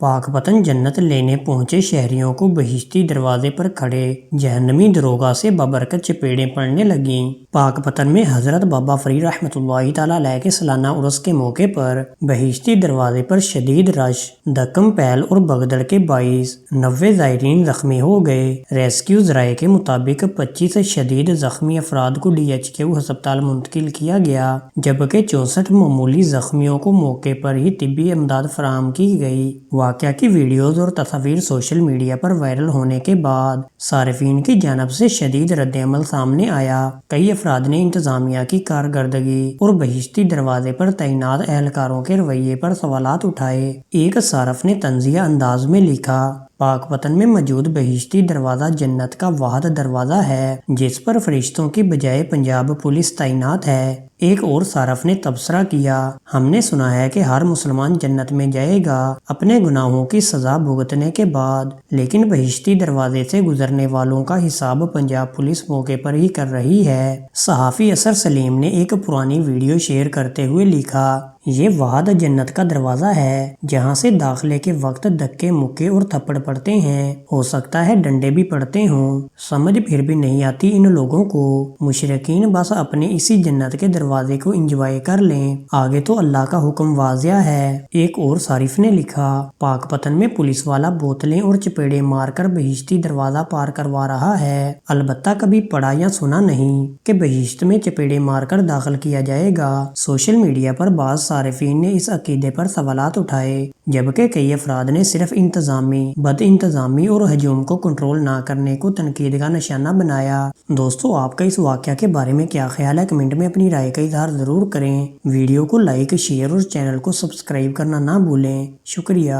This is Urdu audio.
پاک پتن جنت لینے پہنچے شہریوں کو بہشتی دروازے پر کھڑے جہنمی دروگا سے بابرکت چپیڑیں پڑنے لگیں۔ پاک پتن میں حضرت بابا فرید رحمۃ اللہ تعالیٰ علیہ کے سالانہ عرس کے موقع پر بہشتی دروازے پر شدید رش، دھکم پیل اور بھگدڑ کے باعث 90 زائرین زخمی ہو گئے۔ ریسکیو ذرائع کے مطابق 25 شدید زخمی افراد کو DHQ ہسپتال منتقل کیا گیا، جبکہ 64 معمولی زخمیوں کو موقع پر ہی طبی امداد فراہم کی گئی۔ واقعہ کی ویڈیوز اور تصاویر سوشل میڈیا پر وائرل ہونے کے بعد صارفین کی جانب سے شدید رد عمل سامنے آیا۔ کئی افراد نے انتظامیہ کی کارکردگی اور بہشتی دروازے پر تعینات اہلکاروں کے رویے پر سوالات اٹھائے۔ ایک صارف نے طنزیہ انداز میں لکھا، پاک پتن میں موجود بہشتی دروازہ جنت کا واحد دروازہ ہے جس پر فرشتوں کی بجائے پنجاب پولیس تعینات ہے۔ ایک اور صارف نے تبصرہ کیا، ہم نے سنا ہے کہ ہر مسلمان جنت میں جائے گا اپنے گناہوں کی سزا بھگتنے کے بعد، لیکن بہشتی دروازے سے گزرنے والوں کا حساب پنجاب پولیس موقع پر ہی کر رہی ہے۔ صحافی اثر سلیم نے ایک پرانی ویڈیو شیئر کرتے ہوئے لکھا، یہ واحد جنت کا دروازہ ہے جہاں سے داخلے کے وقت دھکے مکے اور تھپڑ پڑتے ہیں، ہو سکتا ہے ڈنڈے بھی پڑتے ہوں۔ سمجھ پھر بھی نہیں آتی ان لوگوں کو، مشرکین بس اپنے اسی جنت کے دروازے کو انجوائے کر لیں، آگے تو اللہ کا حکم واضح ہے۔ ایک اور صارف نے لکھا، پاک پتن میں پولیس والا بوتلیں اور چپیڑے مار کر بہشتی دروازہ پار کروا رہا ہے، البتہ کبھی پڑھا یا سنا نہیں کہ بہشت میں چپیڑے مار کر داخل کیا جائے گا۔ سوشل میڈیا پر بعض صارفین نے اس عقیدے پر سوالات اٹھائے، جبکہ کئی افراد نے صرف انتظامی بد انتظامی اور ہجوم کو کنٹرول نہ کرنے کو تنقید کا نشانہ بنایا۔ دوستو، آپ کا اس واقعہ کے بارے میں کیا خیال ہے؟ کمنٹ میں اپنی رائے کا اظہار ضرور کریں۔ ویڈیو کو لائک، شیئر اور چینل کو سبسکرائب کرنا نہ بھولیں۔ شکریہ۔